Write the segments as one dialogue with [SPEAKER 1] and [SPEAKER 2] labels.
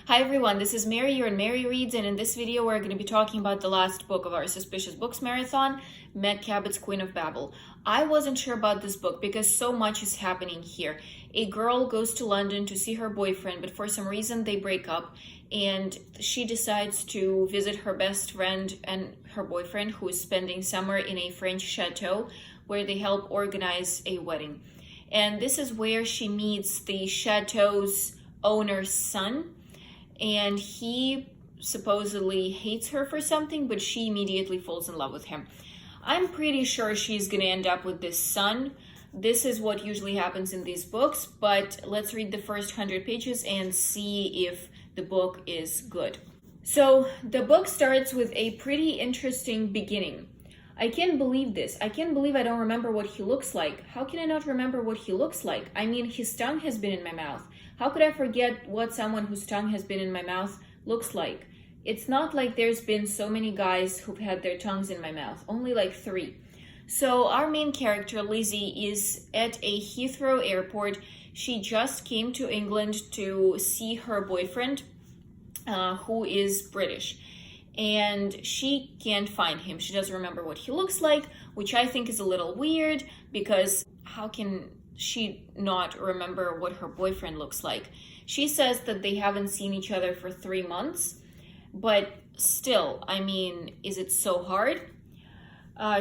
[SPEAKER 1] Hi everyone, this is Mary, you're in Mary Reads, and in this video we're going to be talking about the last book of our Suspicious Books Marathon, Meg Cabot's Queen of Babble. I wasn't sure about this book because so much is happening here. A girl goes to London to see her boyfriend, but for some reason they break up, and she decides to visit her best friend and her boyfriend, who is spending summer in a French chateau where they help organize a wedding. And this is where she meets the chateau's owner's son. And he supposedly hates her for something, but she immediately falls in love with him. I'm pretty sure she's going to end up with this son. This is what usually happens in these books, but let's read the first 100 pages and see if the book is good. So the book starts with a pretty interesting beginning. I can't believe this. I can't believe I don't remember what he looks like. How can I not remember what he looks like? I mean, his tongue has been in my mouth. How could I forget what someone whose tongue has been in my mouth looks like? It's not like there's been so many guys who've had their tongues in my mouth, only like 3. So our main character, Lizzie, is at a Heathrow airport. She just came to England to see her boyfriend, who is British. And she can't find him. She doesn't remember what he looks like, which I think is a little weird, because how can she not remember what her boyfriend looks like? She says that they haven't seen each other for 3 months, but still, I mean, is it so hard?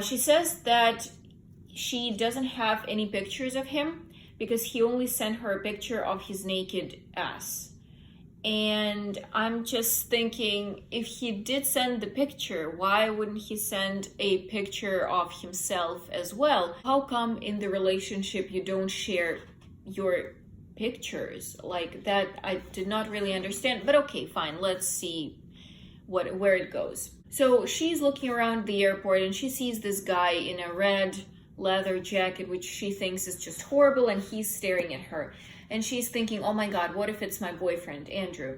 [SPEAKER 1] She says that she doesn't have any pictures of him because he only sent her a picture of his naked ass. And I'm just thinking, if he did send the picture, why wouldn't he send a picture of himself as well? How come in the relationship you don't share your pictures? Like that, I did not really understand, but okay, fine. Let's see where it goes. So she's looking around the airport and she sees this guy in a red leather jacket, which she thinks is just horrible, and he's staring at her. And she's thinking, oh my God, what if it's my boyfriend, Andrew?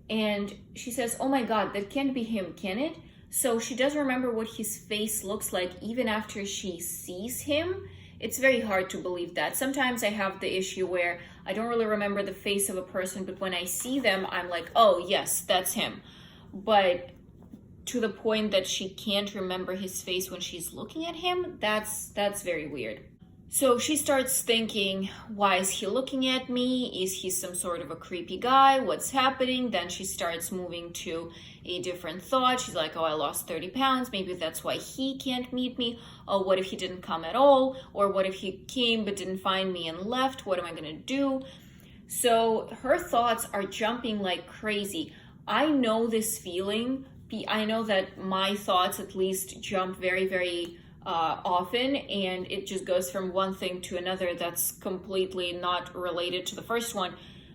[SPEAKER 1] And she says, oh my God, that can't be him, can it? So she doesn't remember what his face looks like even after she sees him. It's very hard to believe that. Sometimes I have the issue where I don't really remember the face of a person, but when I see them, I'm like, oh yes, that's him. But to the point that she can't remember his face when she's looking at him, that's very weird. So she starts thinking, why is he looking at me? Is he some sort of a creepy guy? What's happening? Then she starts moving to a different thought. She's like, oh, I lost 30 pounds. Maybe that's why he can't meet me. Oh, what if he didn't come at all? Or what if he came but didn't find me and left? What am I going to do? So her thoughts are jumping like crazy. I know this feeling. I know that my thoughts at least jump very, very often, and it just goes from one thing to another that's completely not related to the first one.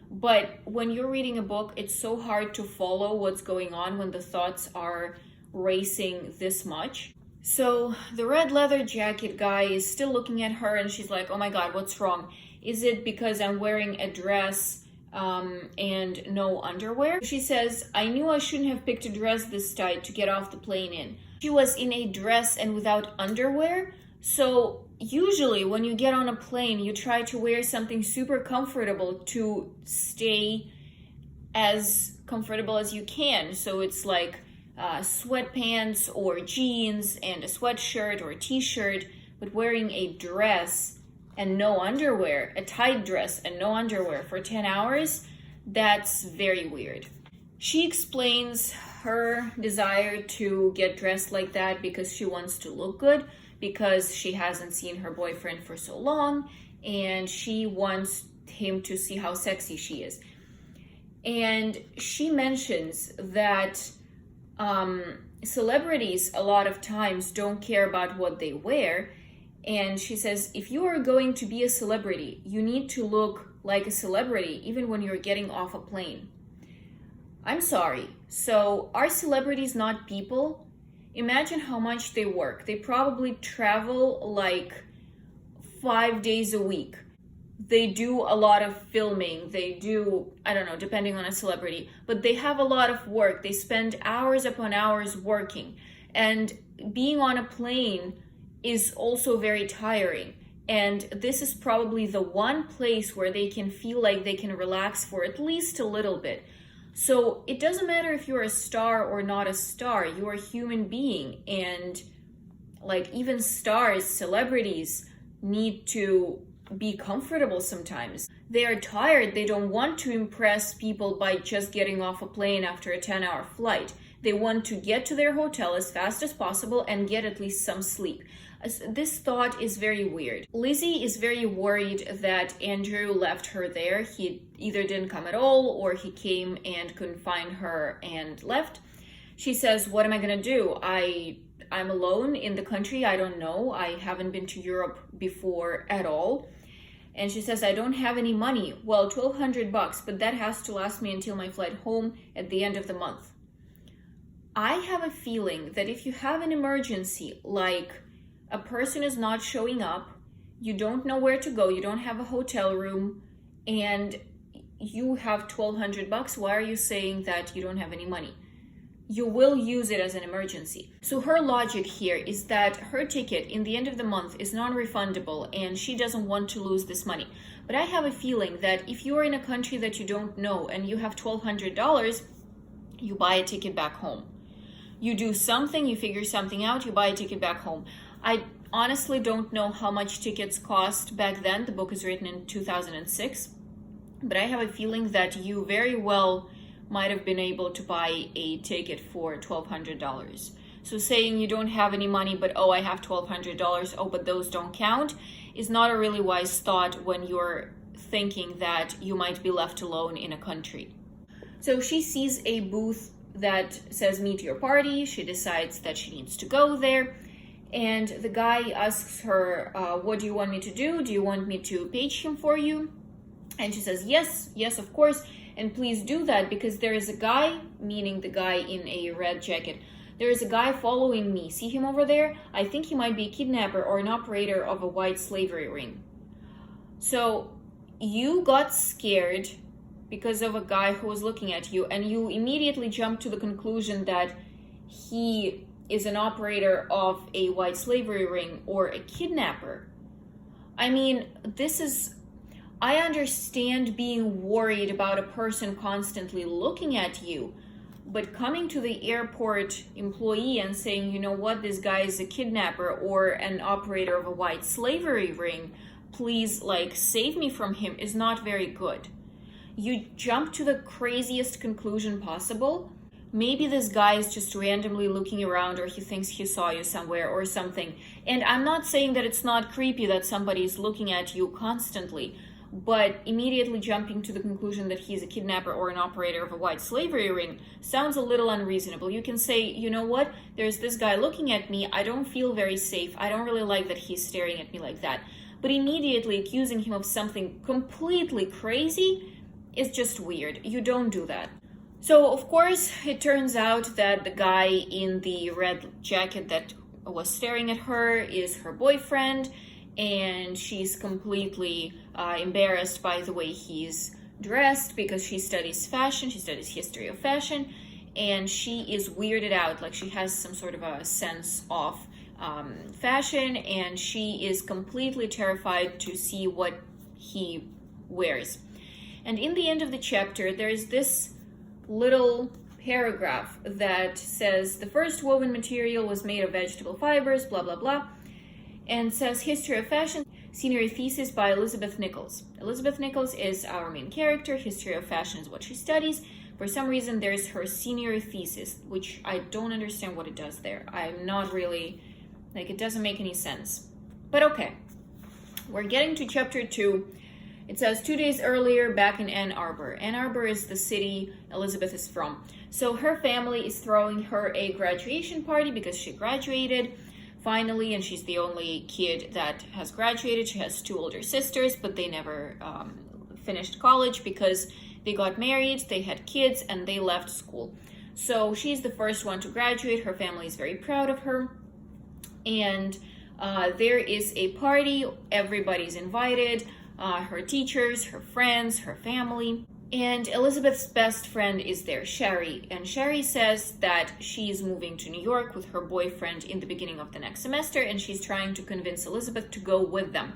[SPEAKER 1] But when you're reading a book, it's so hard to follow what's going on when the thoughts are racing this much. So the red leather jacket guy is still looking at her, and she's like, oh my God, what's wrong? Is it because I'm wearing a dress and no underwear? She says, I knew I shouldn't have picked a dress this tight to get off the plane in. She was in a dress and without underwear. So usually when you get on a plane, you try to wear something super comfortable to stay as comfortable as you can. So it's like sweatpants or jeans and a sweatshirt or a t-shirt, but wearing a dress and no underwear, a tight dress and no underwear for 10 hours, that's very weird. She explains her desire to get dressed like that because she wants to look good, because she hasn't seen her boyfriend for so long, and she wants him to see how sexy she is. And she mentions that celebrities a lot of times don't care about what they wear. And she says, if you are going to be a celebrity, you need to look like a celebrity even when you're getting off a plane. I'm sorry. So are celebrities not people? Imagine how much they work. They probably travel like 5 days a week. They do a lot of filming. They do, I don't know, depending on a celebrity, but they have a lot of work. They spend hours upon hours working. And being on a plane is also very tiring. And this is probably the one place where they can feel like they can relax for at least a little bit. So it doesn't matter if you're a star or not a star, you're a human being. And like even stars, celebrities need to be comfortable sometimes. They are tired. They don't want to impress people by just getting off a plane after a 10-hour flight. They want to get to their hotel as fast as possible and get at least some sleep. This thought is very weird. Lizzie is very worried that Andrew left her there. He either didn't come at all or he came and couldn't find her and left. She says, what am I gonna do? I'm alone in the country. I don't know. I haven't been to Europe before at all. And she says, I don't have any money. Well, $1,200, but that has to last me until my flight home at the end of the month. I have a feeling that if you have an emergency, like a person is not showing up, you don't know where to go, you don't have a hotel room, and you have $1,200, why are you saying that you don't have any money? You will use it as an emergency. So her logic here is that her ticket in the end of the month is non-refundable and she doesn't want to lose this money. But I have a feeling that if you're in a country that you don't know and you have $1,200, you buy a ticket back home. You do something, you figure something out, you buy a ticket back home. I honestly don't know how much tickets cost back then. The book is written in 2006. But I have a feeling that you very well might have been able to buy a ticket for $1,200. So saying you don't have any money, but oh, I have $1,200, oh, but those don't count, is not a really wise thought when you're thinking that you might be left alone in a country. So she sees a booth that says meet your party. She decides that she needs to go there. And the guy asks her, what do you want me to do? Do you want me to page him for you? And she says, yes, of course. And please do that because there is a guy, meaning the guy in a red jacket. There is a guy following me. See him over there? I think he might be a kidnapper or an operator of a white slavery ring. So you got scared because of a guy who was looking at you, and you immediately jumped to the conclusion that he is an operator of a white slavery ring or a kidnapper. I mean, I understand being worried about a person constantly looking at you, but coming to the airport employee and saying, you know what, this guy is a kidnapper or an operator of a white slavery ring, please, save me from him, is not very good. You jump to the craziest conclusion possible. Maybe this guy is just randomly looking around, or he thinks he saw you somewhere or something. And I'm not saying that it's not creepy that somebody is looking at you constantly, but immediately jumping to the conclusion that he's a kidnapper or an operator of a white slavery ring sounds a little unreasonable. You can say, you know what, there's this guy looking at me, I don't feel very safe, I don't really like that he's staring at me like that. But immediately accusing him of something completely crazy is just weird. You don't do that. So, of course, it turns out that the guy in the red jacket that was staring at her is her boyfriend, and she's completely embarrassed by the way he's dressed because she studies fashion, she studies history of fashion, and she is weirded out, like she has some sort of a sense of fashion, and she is completely terrified to see what he wears. And in the end of the chapter, there's this little paragraph that says the first woven material was made of vegetable fibers, blah, blah, blah, and says History of Fashion, Senior Thesis by Elizabeth Nichols. Elizabeth Nichols is our main character. History of Fashion is what she studies. For some reason, there's her senior thesis, which I don't understand what it does there. I'm not really, it doesn't make any sense. But okay, we're getting to chapter 2. It says 2 days earlier, back in Ann Arbor. Ann Arbor is the city Elizabeth is from. So her family is throwing her a graduation party because she graduated finally, and she's the only kid that has graduated. She has 2 older sisters, but they never finished college because they got married, they had kids, and they left school. So she's the first one to graduate. Her family is very proud of her. And there is a party. Everybody's invited. Her teachers, her friends, her family. And Elizabeth's best friend is there, Sherry. And Sherry says that she's moving to New York with her boyfriend in the beginning of the next semester, and she's trying to convince Elizabeth to go with them.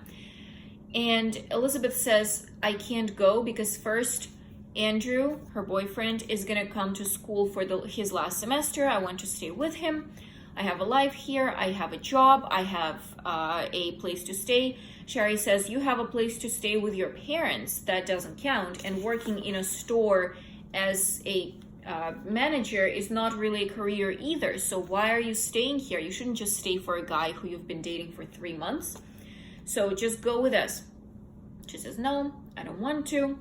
[SPEAKER 1] And Elizabeth says, I can't go because first, Andrew, her boyfriend, is gonna come to school for his last semester. I want to stay with him. I have a life here. I have a job. I have a place to stay. Sherry says, you have a place to stay with your parents. That doesn't count. And working in a store as a manager is not really a career either. So why are you staying here? You shouldn't just stay for a guy who you've been dating for 3 months. So just go with us. She says, no, I don't want to.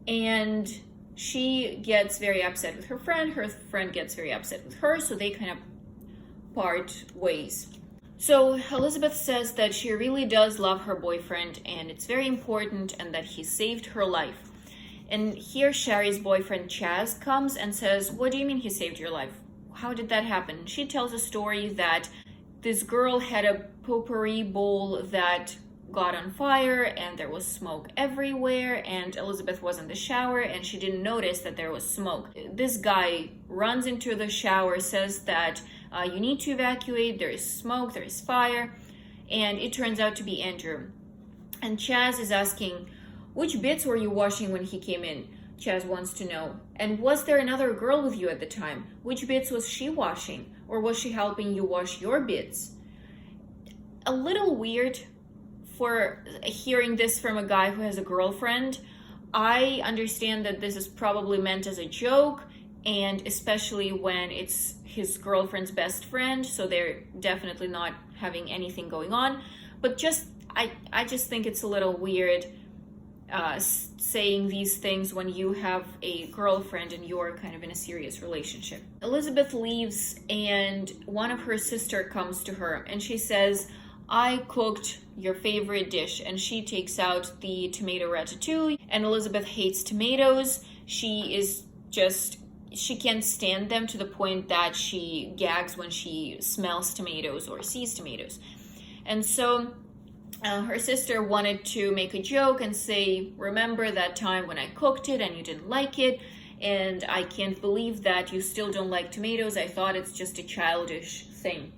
[SPEAKER 1] And she gets very upset with her friend. Her friend gets very upset with her. So they kind of part ways. So Elizabeth says that she really does love her boyfriend and it's very important and that he saved her life. And here Sherry's boyfriend Chaz comes and says, what do you mean he saved your life? How did that happen? She tells a story that this girl had a potpourri bowl that got on fire and there was smoke everywhere, and Elizabeth was in the shower and she didn't notice that there was smoke. This guy runs into the shower, says that you need to evacuate, there is smoke, there is fire, and it turns out to be Andrew. And Chaz is asking, which bits were you washing when he came in? Chaz wants to know. And was there another girl with you at the time? Which bits was she washing? Or was she helping you wash your bits? A little weird for hearing this from a guy who has a girlfriend. I understand that this is probably meant as a joke, and especially when it's his girlfriend's best friend, so they're definitely not having anything going on. But I just think it's a little weird saying these things when you have a girlfriend and you're kind of in a serious relationship. Elizabeth leaves and one of her sister comes to her and she says, I cooked your favorite dish, and she takes out the tomato ratatouille, and Elizabeth hates tomatoes. She can't stand them to the point that she gags when she smells tomatoes or sees tomatoes. And so her sister wanted to make a joke and say, remember that time when I cooked it and you didn't like it, and I can't believe that you still don't like tomatoes. I thought it's just a childish thing.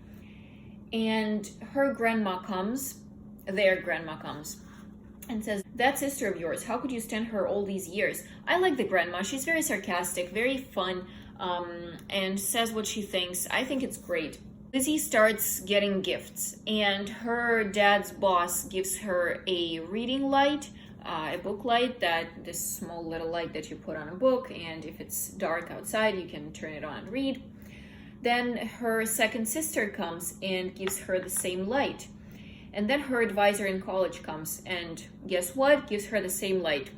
[SPEAKER 1] And their grandma comes, and says, that sister of yours, how could you stand her all these years? I like the grandma. She's very sarcastic, very fun, and says what she thinks. I think it's great. Lizzie starts getting gifts, and her dad's boss gives her a reading light, a book light, this small little light that you put on a book, and if it's dark outside, you can turn it on and read. Then her second sister comes and gives her the same light. And then her advisor in college comes and guess what? Gives her the same light.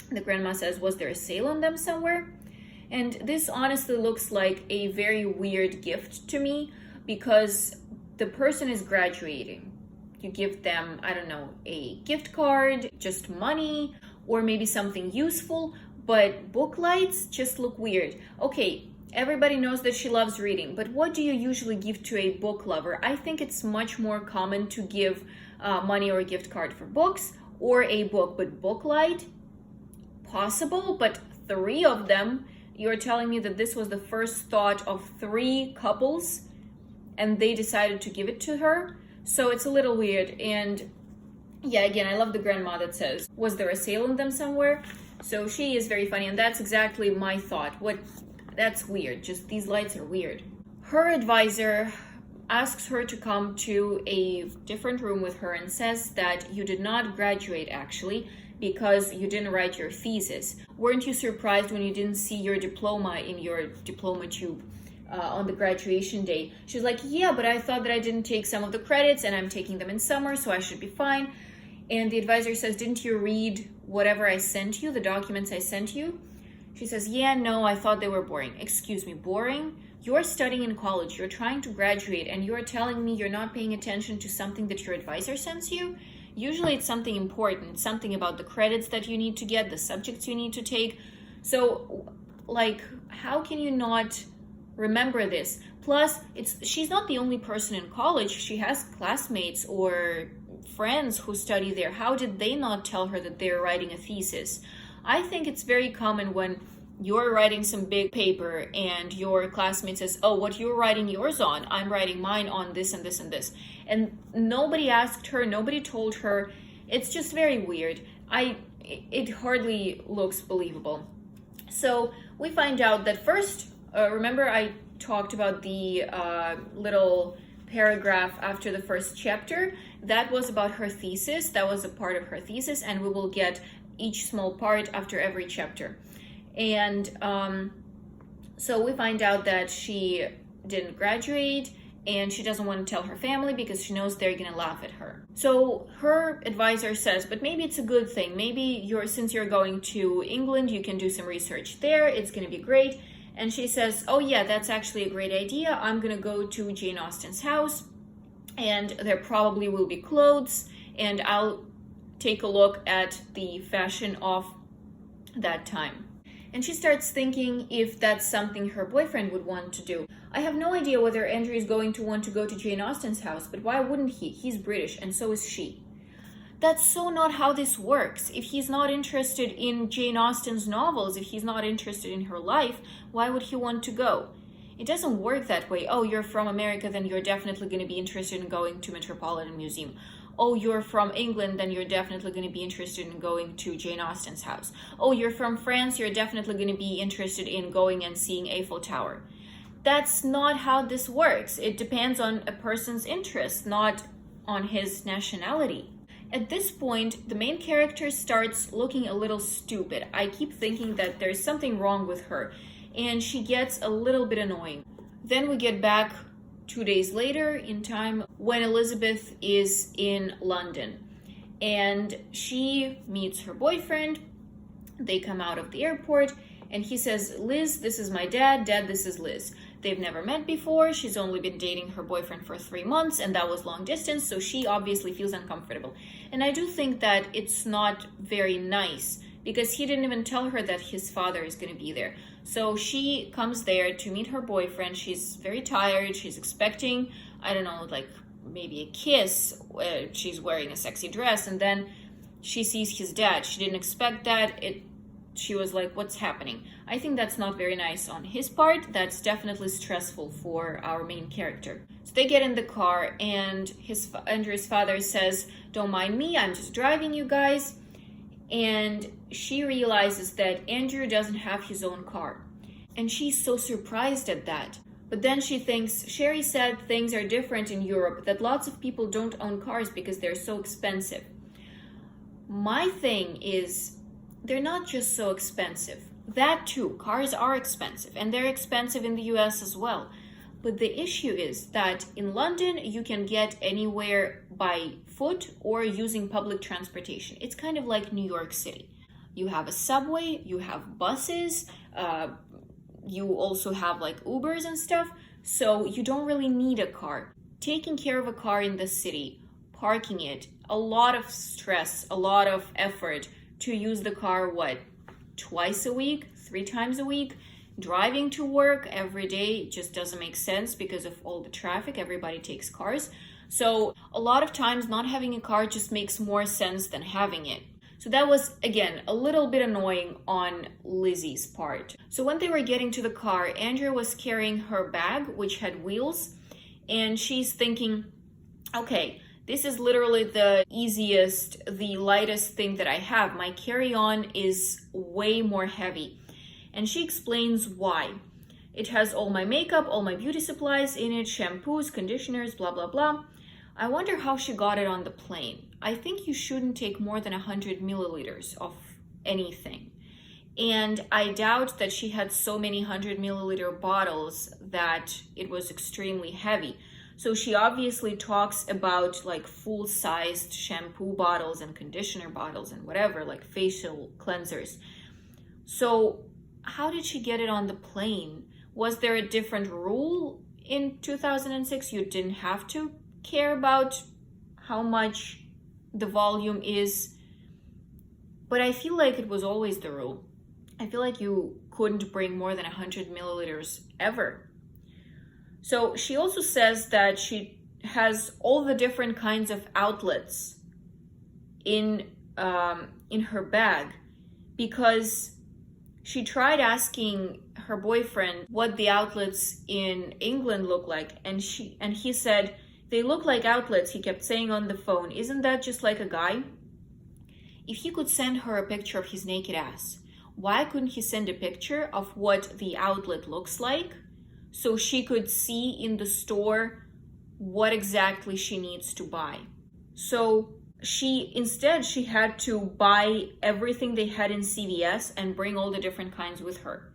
[SPEAKER 1] The grandma says, was there a sale on them somewhere? And this honestly looks like a very weird gift to me because the person is graduating. You give them, I don't know, a gift card, just money, or maybe something useful, but book lights just look weird. Okay, everybody knows that she loves reading, but what do you usually give to a book lover? I think it's much more common to give money or a gift card for books or a book, but book light, possible, but 3 of them, you're telling me that this was the first thought of 3 couples and they decided to give it to her? So it's a little weird. And yeah, again, I love the grandma that says, was there a sale on them somewhere? So she is very funny, and that's exactly my thought. That's weird. Just these lights are weird. Her advisor asks her to come to a different room with her and says that you did not graduate actually because you didn't write your thesis. Weren't you surprised when you didn't see your diploma in your diploma tube on the graduation day? She's like, yeah, but I thought that I didn't take some of the credits and I'm taking them in summer, so I should be fine. And the advisor says, didn't you read whatever I sent you, the documents I sent you? She says, yeah, no, I thought they were boring. Excuse me, boring? You're studying in college, you're trying to graduate, and you're telling me you're not paying attention to something that your advisor sends you? Usually it's something important, something about the credits that you need to get, the subjects you need to take. So, like, how can you not remember this? Plus, she's not the only person in college. She has classmates or friends who study there. How did they not tell her that they're writing a thesis? I think it's very common when you're writing some big paper and your classmate says, oh, what you're writing yours on? I'm writing mine on this and this and this. And nobody asked her, nobody told her. It's just very weird. it hardly looks believable. So we find out that first, remember I talked about the little paragraph after the first chapter? That was about her thesis. That was a part of her thesis, and we will get each small part after every chapter. And so we find out that she didn't graduate, and she doesn't want to tell her family because she knows they're gonna laugh at her. So her advisor says, but maybe it's a good thing. Maybe since you're going to England, you can do some research there. It's gonna be great. And she says, oh yeah, that's actually a great idea. I'm gonna go to Jane Austen's house, and there probably will be clothes, and I'll take a look at the fashion of that time. And she starts thinking if that's something her boyfriend would want to do. I have no idea whether Andrew is going to want to go to Jane Austen's house, but why wouldn't he? He's British, and so is she. That's so not how this works. If he's not interested in Jane Austen's novels, if he's not interested in her life, why would he want to go? It doesn't work that way. Oh, you're from America, then you're definitely going to be interested in going to Metropolitan Museum. Oh, you're from England, then you're definitely going to be interested in going to Jane Austen's house. Oh, you're from France, you're definitely going to be interested in going and seeing Eiffel Tower. That's not how this works. It depends on a person's interest, not on his nationality. At this point, the main character starts looking a little stupid. I keep thinking that there's something wrong with her, and she gets a little bit annoying. Then we get back 2 days later in time when Elizabeth is in London, and she meets her boyfriend. They come out of the airport, and he says, Liz, this is my dad. Dad, this is Liz. They've never met before. She's only been dating her boyfriend for 3 months, and that was long distance, so she obviously feels uncomfortable. And I do think that it's not very nice, because he didn't even tell her that his father is going to be there. So she comes there to meet her boyfriend. She's very tired. She's expecting, I don't know, like maybe a kiss. She's wearing a sexy dress, and then she sees his dad. She didn't expect that. She was like, what's happening? I think that's not very nice on his part. That's definitely stressful for our main character. So they get in the car, and Andrew's father says, don't mind me, I'm just driving you guys. And she realizes that Andrew doesn't have his own car. And she's so surprised at that. But then she thinks, Sherry said things are different in Europe, that lots of people don't own cars because they're so expensive. My thing is, they're not just so expensive. That too, cars are expensive, and they're expensive in the US as well. But the issue is that in London, you can get anywhere by foot or using public transportation. It's kind of like New York City. You have a subway, you have buses, you also have like Ubers and stuff. So you don't really need a car. Taking care of a car in the city, parking it, a lot of stress, a lot of effort to use the car, twice a week, 3 times a week. Driving to work every day just doesn't make sense because of all the traffic. Everybody takes cars. So a lot of times not having a car just makes more sense than having it. So that was, again, a little bit annoying on Lizzie's part. So when they were getting to the car, Andrea was carrying her bag, which had wheels, and she's thinking, okay, this is literally the easiest, the lightest thing that I have. My carry-on is way more heavy. And she explains why. It has all my makeup, all my beauty supplies in it, shampoos, conditioners, blah, blah, blah. I wonder how she got it on the plane. I think you shouldn't take more than 100 milliliters of anything. And I doubt that she had so many 100 milliliter bottles that it was extremely heavy. So she obviously talks about like full-sized shampoo bottles and conditioner bottles and whatever, like facial cleansers. So how did she get it on the plane? Was there a different rule in 2006? You didn't have to care about how much the volume is. But I feel like it was always the rule. I feel like you couldn't bring more than 100 milliliters ever. So she also says that she has all the different kinds of outlets in her bag, because she tried asking her boyfriend what the outlets in England look like, and he said, they look like outlets. He kept saying on the phone, isn't that just like a guy? If he could send her a picture of his naked ass, why couldn't he send a picture of what the outlet looks like so she could see in the store what exactly she needs to buy? So she had to buy everything they had in CVS and bring all the different kinds with her.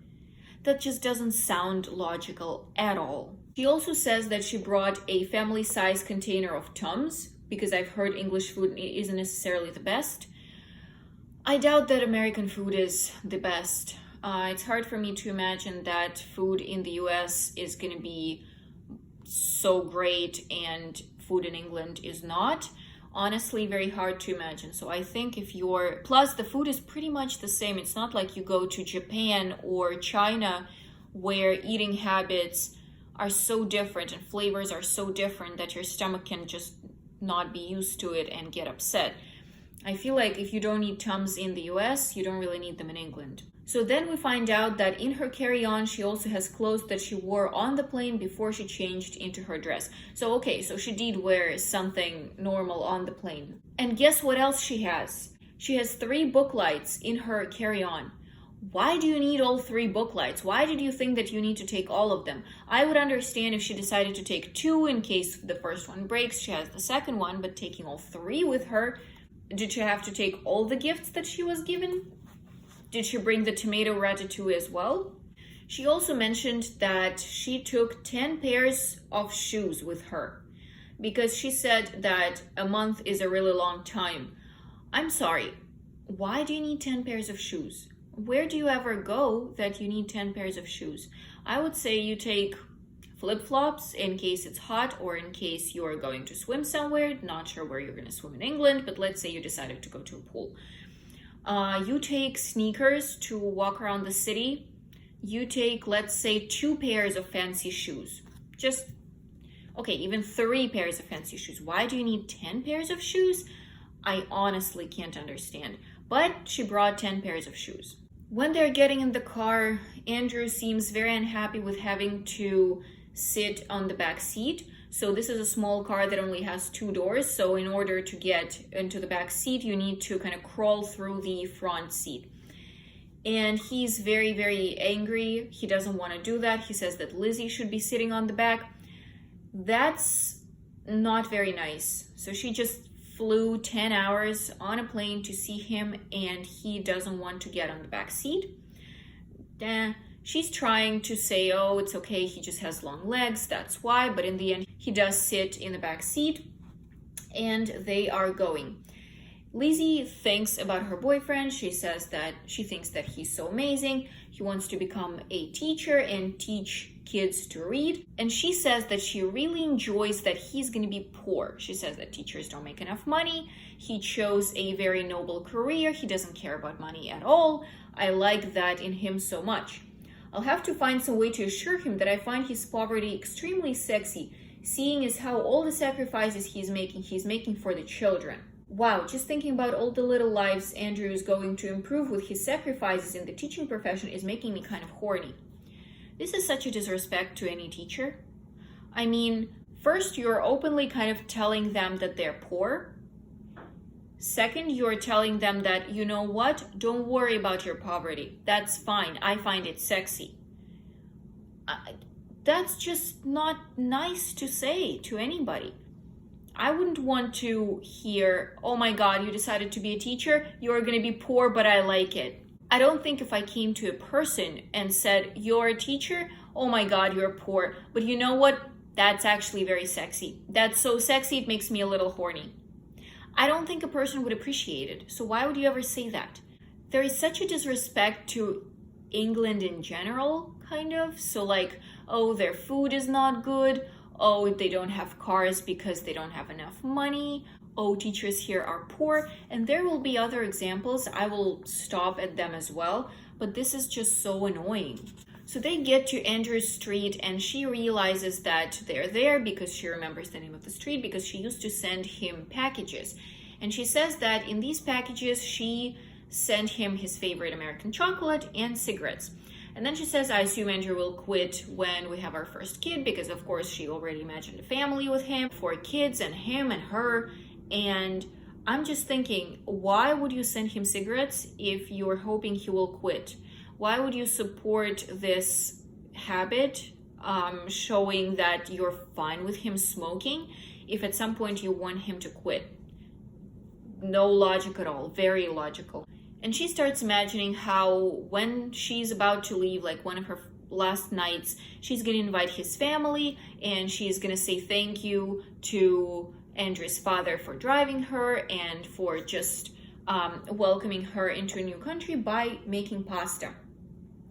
[SPEAKER 1] That just doesn't sound logical at all. She also says that she brought a family-size container of Tums, because I've heard English food isn't necessarily the best. I doubt that American food is the best. It's hard for me to imagine that food in the US is going to be so great and food in England is not. Honestly, very hard to imagine. So I think plus the food is pretty much the same. It's not like you go to Japan or China where eating habits are so different and flavors are so different that your stomach can just not be used to it and get upset. I feel like if you don't eat Tums in the US, you don't really need them in England. So then we find out that in her carry-on, she also has clothes that she wore on the plane before she changed into her dress. So okay, so she did wear something normal on the plane. And guess what else she has? She has 3 book lights in her carry-on. Why do you need all 3 book lights? Why did you think that you need to take all of them? I would understand if she decided to take 2 in case the first one breaks. She has the second one, but taking all 3 with her, did she have to take all the gifts that she was given? Did she bring the tomato ratatouille as well? She also mentioned that she took 10 pairs of shoes with her because she said that a month is a really long time. I'm sorry, why do you need 10 pairs of shoes? Where do you ever go that you need 10 pairs of shoes? I would say you take flip-flops in case it's hot or in case you're going to swim somewhere. Not sure where you're going to swim in England, but let's say you decided to go to a pool. You take sneakers to walk around the city. You take, let's say, 2 pairs of fancy shoes. Even 3 pairs of fancy shoes. Why do you need 10 pairs of shoes? I honestly can't understand. But she brought 10 pairs of shoes. When they're getting in the car, Andrew seems very unhappy with having to sit on the back seat. So this is a small car that only has 2 doors. So in order to get into the back seat, you need to kind of crawl through the front seat. And he's very, very angry. He doesn't want to do that. He says that Lizzie should be sitting on the back. That's not very nice. So she just flew 10 hours on a plane to see him, and he doesn't want to get on the back seat. She's trying to say, oh, it's okay, he just has long legs, that's why. But in the end, he does sit in the back seat, and they are going. Lizzie thinks about her boyfriend. She says that she thinks that he's so amazing. He wants to become a teacher and teach kids to read. And she says that she really enjoys that he's going to be poor. She says that teachers don't make enough money. He chose a very noble career. He doesn't care about money at all. I like that in him so much. I'll have to find some way to assure him that I find his poverty extremely sexy, seeing as how all the sacrifices he's making for the children. Wow, just thinking about all the little lives Andrew is going to improve with his sacrifices in the teaching profession is making me kind of horny. This is such a disrespect to any teacher. I mean, first, you're openly kind of telling them that they're poor. Second, you're telling them that, you know what, don't worry about your poverty. That's fine. I find it sexy. That's just not nice to say to anybody. I wouldn't want to hear, oh my God, you decided to be a teacher, you're going to be poor, but I like it. I don't think if I came to a person and said, you're a teacher, oh my God, you're poor, but you know what? That's actually very sexy. That's so sexy, it makes me a little horny. I don't think a person would appreciate it. So why would you ever say that? There is such a disrespect to England in general, kind of. So like, oh, their food is not good. Oh, they don't have cars because they don't have enough money. Oh, teachers here are poor. And there will be other examples. I will stop at them as well. But this is just so annoying. So they get to Andrew's street and she realizes that they're there because she remembers the name of the street because she used to send him packages. And she says that in these packages, she sent him his favorite American chocolate and cigarettes. And then she says, I assume Andrew will quit when we have our first kid because, of course, she already imagined a family with him, 4 kids and him and her. And I'm just thinking, why would you send him cigarettes if you're hoping he will quit? Why would you support this habit, showing that you're fine with him smoking, if at some point you want him to quit? No logic at all, very illogical. And she starts imagining how when she's about to leave, like one of her last nights, she's gonna invite his family and she's gonna say thank you to Andrew's father for driving her and for just welcoming her into a new country by making pasta.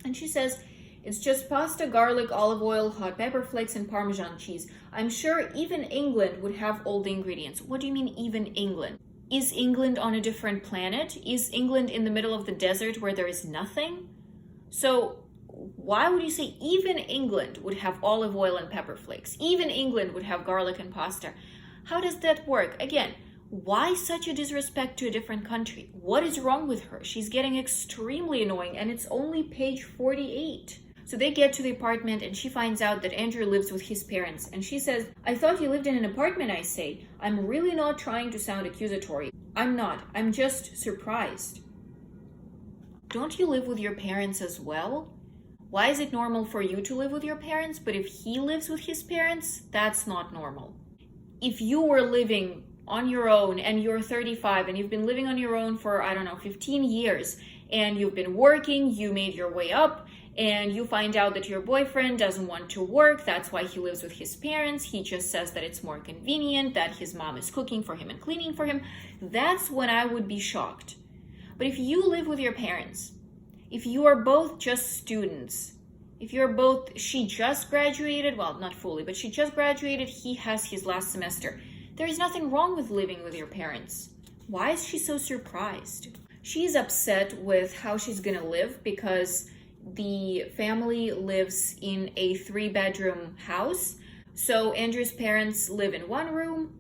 [SPEAKER 1] And she says, it's just pasta, garlic, olive oil, hot pepper flakes, and Parmesan cheese. I'm sure even England would have all the ingredients. What do you mean, even England? Is England on a different planet? Is England in the middle of the desert where there is nothing? So why would you say even England would have olive oil and pepper flakes? Even England would have garlic and pasta. How does that work? Again, why such a disrespect to a different country? What is wrong with her? She's getting extremely annoying, and it's only page 48. So they get to the apartment and she finds out that Andrew lives with his parents. And she says, I thought you lived in an apartment, I say. I'm really not trying to sound accusatory. I'm not. I'm just surprised. Don't you live with your parents as well? Why is it normal for you to live with your parents, but if he lives with his parents, that's not normal? If you were living on your own and you're 35 and you've been living on your own for, 15 years, and you've been working, you made your way up, and you find out that your boyfriend doesn't want to work, that's why he lives with his parents, he just says that it's more convenient, that his mom is cooking for him and cleaning for him, that's when I would be shocked. But if you live with your parents, if you are both just students, if you're both, she just graduated, well, not fully, but she just graduated, he has his last semester. There is nothing wrong with living with your parents. Why is she so surprised? She's upset with how she's gonna live because the family lives in a 3-bedroom house. So Andrew's parents live in one room,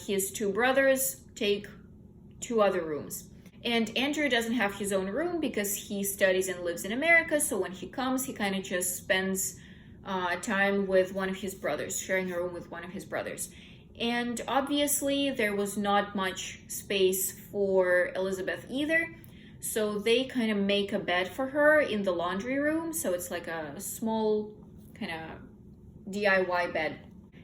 [SPEAKER 1] his 2 brothers take 2 other rooms. And Andrew doesn't have his own room because he studies and lives in America. So when he comes, he kind of just spends time with one of his brothers, sharing a room with one of his brothers. And obviously there was not much space for Elizabeth either. So they kind of make a bed for her in the laundry room. So it's like a small kind of DIY bed.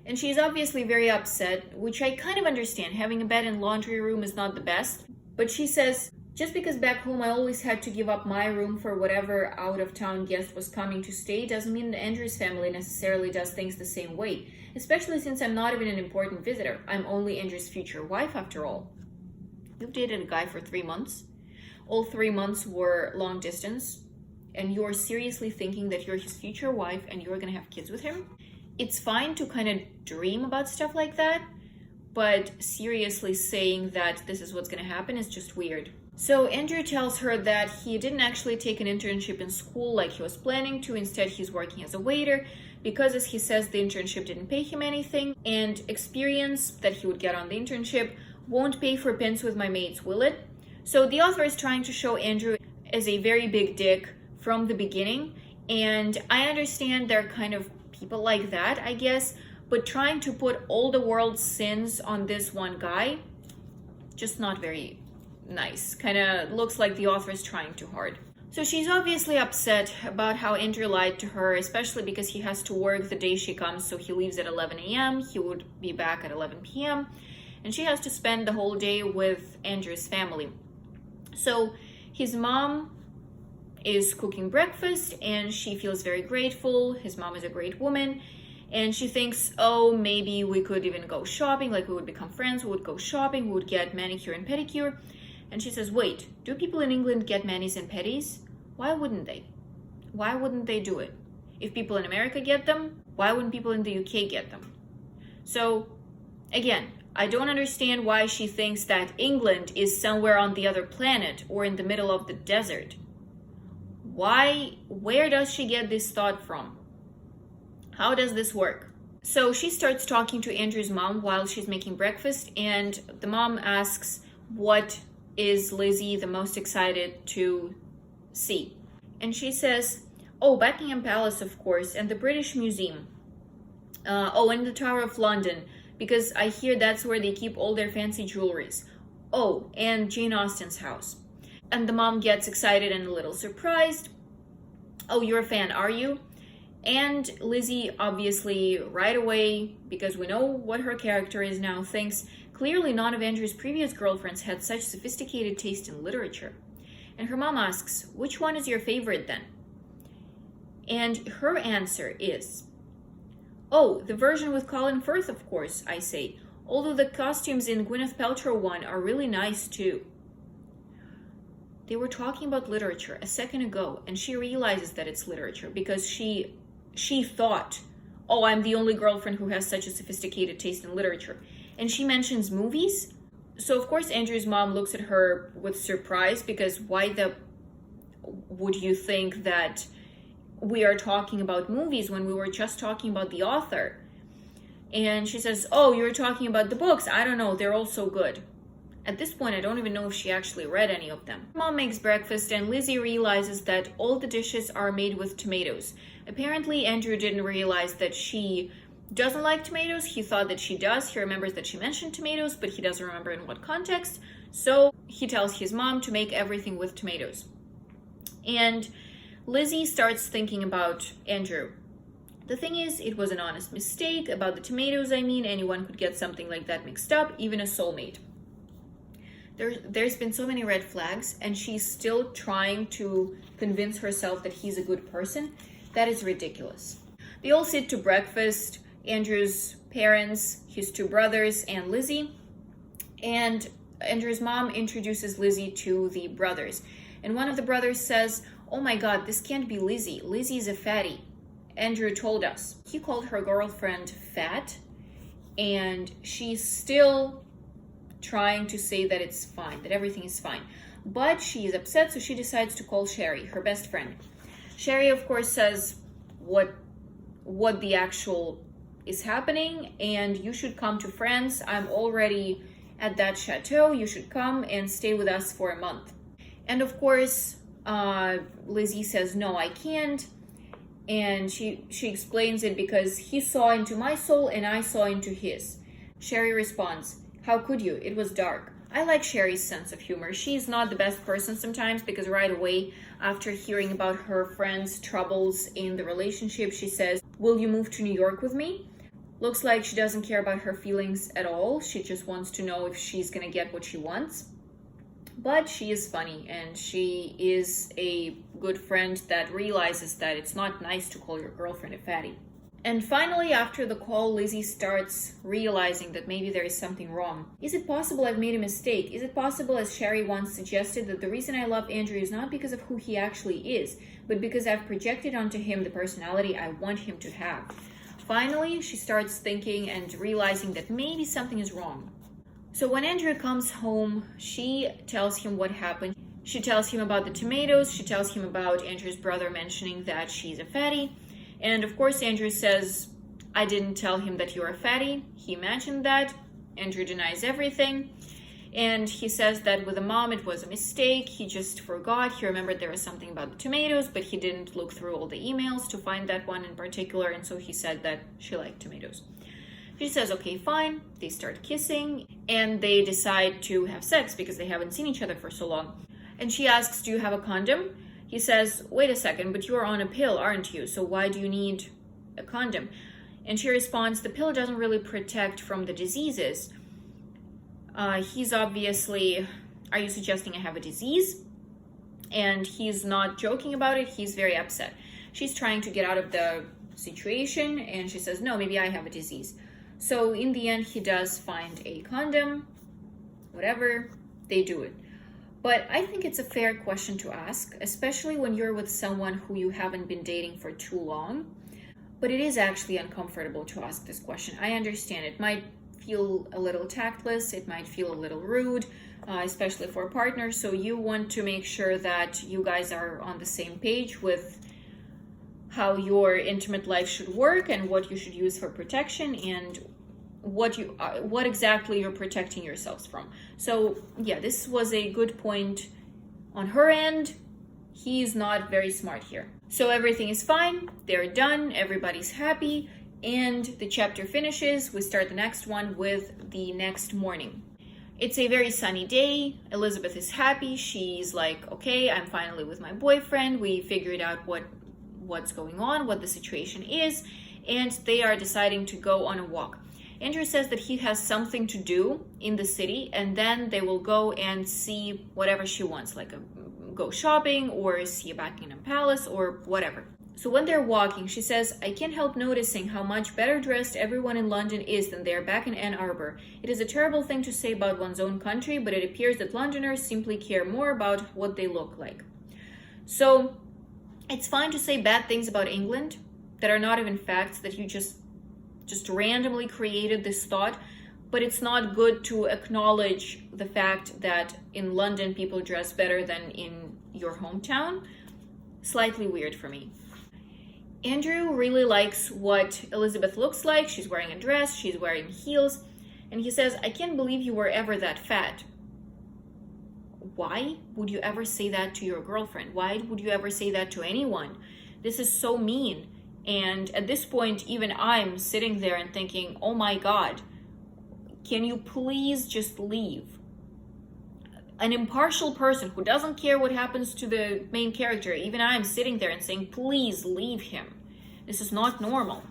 [SPEAKER 1] And she's obviously very upset, which I kind of understand. Having a bed in laundry room is not the best. But she says, just because back home I always had to give up my room for whatever out-of-town guest was coming to stay doesn't mean that Andrew's family necessarily does things the same way. Especially since I'm not even an important visitor. I'm only Andrew's future wife after all. You've dated a guy for 3 months. All 3 months were long distance. And you're seriously thinking that you're his future wife and you're gonna have kids with him? It's fine to kind of dream about stuff like that. But seriously saying that this is what's going to happen is just weird. So Andrew tells her that he didn't actually take an internship in school like he was planning to. Instead, he's working as a waiter because, as he says, the internship didn't pay him anything. And experience that he would get on the internship won't pay for pins with my mates, will it? So the author is trying to show Andrew as a very big dick from the beginning. And I understand they're kind of people like that, I guess. But trying to put all the world's sins on this one guy, just not very nice. Kind of looks like the author is trying too hard. So she's obviously upset about how Andrew lied to her, especially because he has to work the day she comes. So he leaves at 11 a.m. He would be back at 11 p.m. And she has to spend the whole day with Andrew's family. So his mom is cooking breakfast and she feels very grateful. His mom is a great woman. And she thinks, oh, maybe we could even go shopping, like we would become friends, we would go shopping, we would get manicure and pedicure. And she says, wait, do people in England get manis and pedis? Why wouldn't they? Why wouldn't they do it? If people in America get them, why wouldn't people in the UK get them? So, again, I don't understand why she thinks that England is somewhere on the other planet or in the middle of the desert. Where does she get this thought from? How does this work? So she starts talking to Andrew's mom while she's making breakfast, and the mom asks what is Lizzie the most excited to see. And she says, oh, Buckingham Palace, of course, and the British Museum. And the Tower of London, because I hear that's where they keep all their fancy jewelries. Oh, and Jane Austen's house. And the mom gets excited and a little surprised. Oh, you're a fan, are you? And Lizzie, obviously, right away, because we know what her character is now, thinks clearly none of Andrew's previous girlfriends had such sophisticated taste in literature. And her mom asks, which one is your favorite then? And her answer is, oh, the version with Colin Firth, of course, I say. Although the costumes in Gwyneth Paltrow one are really nice too. They were talking about literature a second ago, and she realizes that it's literature because she thought, oh, I'm the only girlfriend who has such a sophisticated taste in literature. And she mentions movies. So of course Andrew's mom looks at her with surprise, because why would you think that we are talking about movies when we were just talking about the author? And she says, oh, you're talking about the books. I don't know, they're all so good. At this point, I don't even know if she actually read any of them. Mom makes breakfast and Lizzie realizes that all the dishes are made with tomatoes. Apparently, Andrew didn't realize that she doesn't like tomatoes. He thought that she does. He remembers that she mentioned tomatoes, but he doesn't remember in what context. So he tells his mom to make everything with tomatoes. And Lizzie starts thinking about Andrew. The thing is, it was an honest mistake. About the tomatoes, I mean, anyone could get something like that mixed up, even a soulmate. There's been so many red flags, and she's still trying to convince herself that he's a good person. That is ridiculous. They all sit to breakfast, Andrew's parents, his two brothers, and Lizzie. And Andrew's mom introduces Lizzie to the brothers. And one of the brothers says, oh my God, this can't be Lizzie. Lizzie's a fatty. Andrew told us. He called her girlfriend fat, and she's still trying to say that it's fine, that everything is fine. But she is upset, so she decides to call Sherry, her best friend. Sherry, of course, says what the actual is happening, and you should come to France. I'm already at that chateau. You should come and stay with us for a month. And of course, Lizzie says, no, I can't. And she explains it because he saw into my soul and I saw into his. Sherry responds, how could you? It was dark. I like Sherry's sense of humor. She's not the best person sometimes, because right away, after hearing about her friend's troubles in the relationship, she says, will you move to New York with me? Looks like she doesn't care about her feelings at all. She just wants to know if she's gonna get what she wants. But she is funny, and she is a good friend that realizes that it's not nice to call your girlfriend a fatty. And finally, after the call, Lizzie starts realizing that maybe there is something wrong. Is it possible I've made a mistake? Is it possible, as Sherry once suggested, that the reason I love Andrew is not because of who he actually is, but because I've projected onto him the personality I want him to have? Finally, she starts thinking and realizing that maybe something is wrong. So when Andrew comes home, she tells him what happened. She tells him about the tomatoes. She tells him about Andrew's brother mentioning that she's a fatty. And of course, Andrew says, I didn't tell him that you're a fatty. He mentioned that. Andrew denies everything. And he says that with the mom, it was a mistake. He just forgot. He remembered there was something about the tomatoes, but he didn't look through all the emails to find that one in particular. And so he said that she liked tomatoes. She says, okay, fine. They start kissing and they decide to have sex because they haven't seen each other for so long. And she asks, do you have a condom? He says, wait a second, but you're on a pill, aren't you? So why do you need a condom? And she responds, the pill doesn't really protect from the diseases. He's obviously, are you suggesting I have a disease? And he's not joking about it. He's very upset. She's trying to get out of the situation, and she says, no, maybe I have a disease. So in the end, he does find a condom, whatever, they do it. But I think it's a fair question to ask, especially when you're with someone who you haven't been dating for too long. But it is actually uncomfortable to ask this question. I understand it might feel a little tactless, it might feel a little rude, especially for a partner. So you want to make sure that you guys are on the same page with how your intimate life should work and what you should use for protection and what exactly you're protecting yourselves from. So yeah, this was a good point on her end. He's not very smart here. So everything is fine, they're done, everybody's happy, and the chapter finishes. We start the next one with the next morning. It's a very sunny day. Elizabeth is happy. She's like, okay, I'm finally with my boyfriend. We figured out what's going on, what the situation is, and they are deciding to go on a walk. Andrew says that he has something to do in the city, and then they will go and see whatever she wants, like go shopping or see a Buckingham Palace or whatever. So when they're walking, she says, I can't help noticing how much better dressed everyone in London is than they are back in Ann Arbor. It is a terrible thing to say about one's own country, but it appears that Londoners simply care more about what they look like. So it's fine to say bad things about England that are not even facts, that you just randomly created this thought, but it's not good to acknowledge the fact that in London people dress better than in your hometown. Slightly weird for me. Andrew really likes what Elizabeth looks like. She's wearing a dress, she's wearing heels, and he says, I can't believe you were ever that fat. Why would you ever say that to your girlfriend? Why would you ever say that to anyone? This is so mean. And at this point, even I'm sitting there and thinking, oh my God, can you please just leave? An impartial person who doesn't care what happens to the main character, even I'm sitting there and saying, please leave him. This is not normal.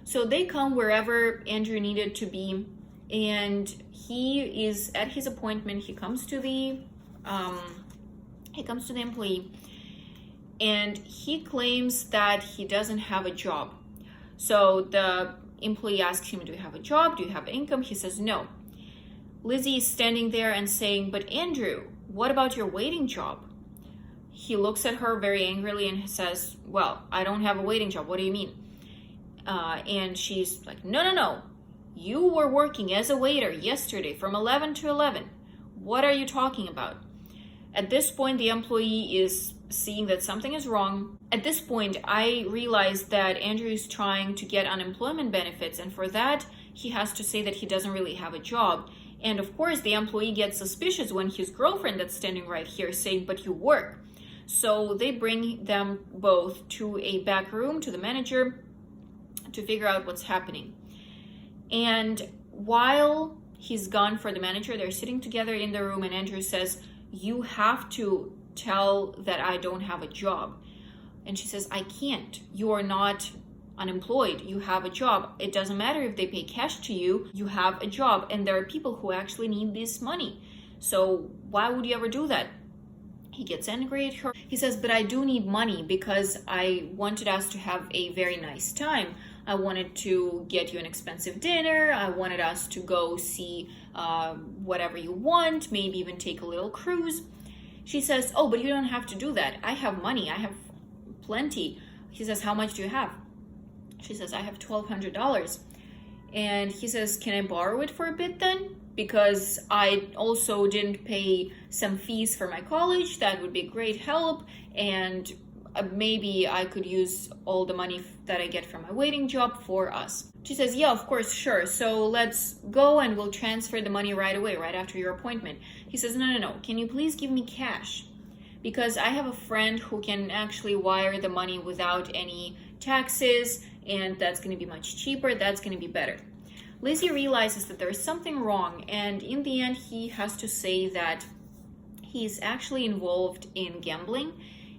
[SPEAKER 1] So they come wherever Andrew needed to be, and he is at his appointment. He comes to the employee, and he claims that he doesn't have a job. So the employee asks him, do you have a job? Do you have income? He says no. Lizzie is standing there and saying, but Andrew, what about your waiting job? He looks at her very angrily and says, well, I don't have a waiting job. What do you mean? And she's like, no. You were working as a waiter yesterday from 11 to 11. What are you talking about? At this point, the employee is seeing that something is wrong. At this point, I realized that Andrew is trying to get unemployment benefits, and for that, he has to say that he doesn't really have a job. And of course, the employee gets suspicious when his girlfriend that's standing right here saying, but you work. So they bring them both to a back room, to the manager, to figure out what's happening. And while he's gone for the manager, they're sitting together in the room, and Andrew says, you have to tell that I don't have a job. And she says, I can't. You are not unemployed. You have a job. It doesn't matter if they pay cash to you. You have a job, and there are people who actually need this money. So why would you ever do that? He gets angry at her. He says, but I do need money because I wanted us to have a very nice time. I wanted to get you an expensive dinner. I wanted us to go see whatever you want, maybe even take a little cruise. She says, oh, but you don't have to do that. I have money. I have plenty. He says, how much do you have? She says, I have $1,200. And he says, can I borrow it for a bit then? Because I also didn't pay some fees for my college. That would be great help. And maybe I could use all the money that I get from my waiting job for us. She says, yeah, of course, sure. So let's go and we'll transfer the money right away, right after your appointment. He says, no. Can you please give me cash? Because I have a friend who can actually wire the money without any taxes, and that's going to be much cheaper. That's going to be better. Lizzie realizes that there's something wrong, and in the end, he has to say that he's actually involved in gambling,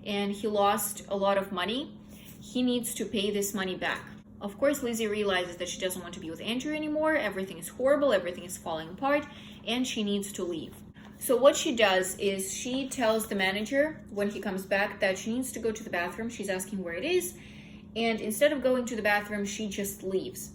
[SPEAKER 1] and he lost a lot of money. He needs to pay this money back. Of course, Lizzie realizes that she doesn't want to be with Andrew anymore. Everything is horrible. Everything is falling apart, and she needs to leave. So what she does is she tells the manager when he comes back that she needs to go to the bathroom. She's asking where it is, and instead of going to the bathroom, she just leaves.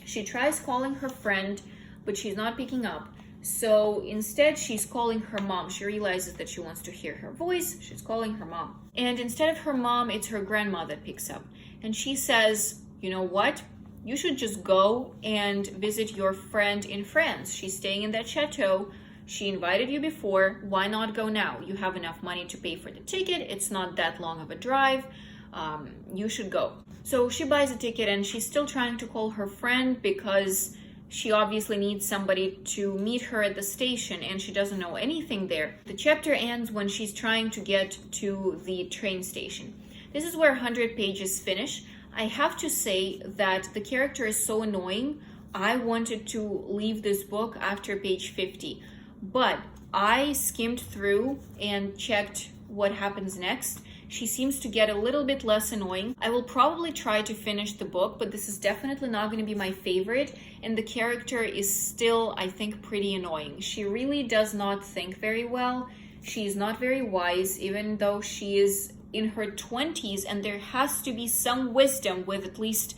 [SPEAKER 1] She tries calling her friend, but she's not picking up. So instead, she's calling her mom. She realizes that she wants to hear her voice. She's calling her mom. And instead of her mom, it's her grandma that picks up. And she says, you know what? You should just go and visit your friend in France. She's staying in that chateau. She invited you before. Why not go now? You have enough money to pay for the ticket. It's not that long of a drive. You should go. So she buys a ticket, and she's still trying to call her friend because she obviously needs somebody to meet her at the station, and she doesn't know anything there. The chapter ends when she's trying to get to the train station. This is where 100 pages finish. I have to say that the character is so annoying. I wanted to leave this book after page 50. but I skimmed through and checked what happens next. She seems to get a little bit less annoying. I will probably try to finish the book, but this is definitely not going to be my favorite. And the character is still, I think, pretty annoying. She really does not think very well. She is not very wise, even though she is in her 20s, and there has to be some wisdom with at least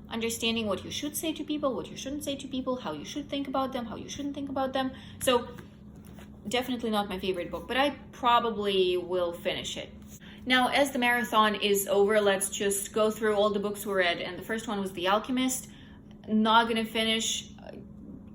[SPEAKER 1] understanding what you should say to people, what you shouldn't say to people, how you should think about them, how you shouldn't think about them. So definitely not my favorite book, but I probably will finish it. Now, as the marathon is over, let's just go through all the books we read. And the first one was The Alchemist. Not gonna finish,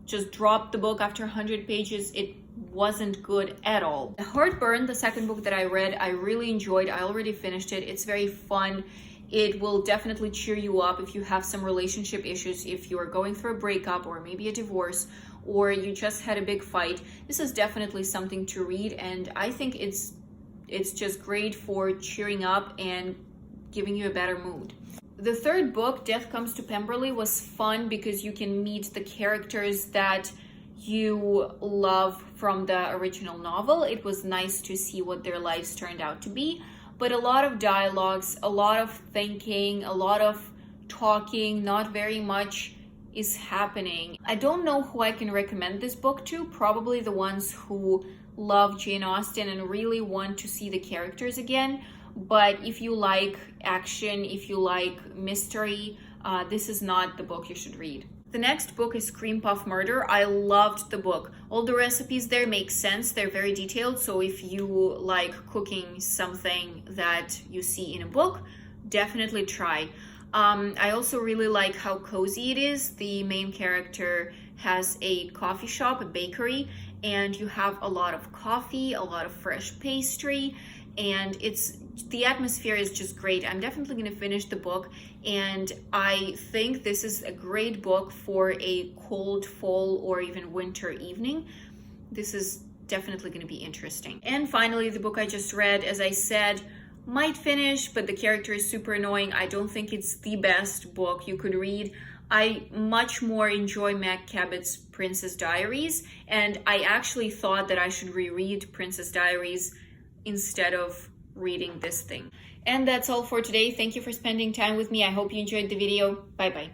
[SPEAKER 1] just dropped the book after 100 pages. It wasn't good at all. Heartburn, the second book that I read, I really enjoyed. I already finished it. It's very fun. It will definitely cheer you up if you have some relationship issues, if you are going through a breakup or maybe a divorce, or you just had a big fight. This is definitely something to read, and I think it's just great for cheering up and giving you a better mood. The third book, Death Comes to Pemberley, was fun because you can meet the characters that you love from the original novel. It was nice to see what their lives turned out to be, but a lot of dialogues, a lot of thinking, a lot of talking, not very much is happening. I don't know who I can recommend this book to. Probably the ones who love Jane Austen and really want to see the characters again. But if you like action, if you like mystery, this is not the book you should read. The next book is Cream Puff Murder. I loved the book. All the recipes there make sense. They're very detailed. So if you like cooking something that you see in a book, definitely try. I also really like how cozy it is. The main character has a coffee shop, a bakery, and you have a lot of coffee, a lot of fresh pastry, and the atmosphere is just great. I'm definitely going to finish the book, and I think this is a great book for a cold fall or even winter evening. This is definitely going to be interesting. And finally, the book I just read, as I said, might finish, but the character is super annoying. I don't think it's the best book you could read. I much more enjoy Meg Cabot's Princess Diaries, and I actually thought that I should reread Princess Diaries instead of reading this thing. And that's all for today. Thank you for spending time with me. I hope you enjoyed the video. Bye bye.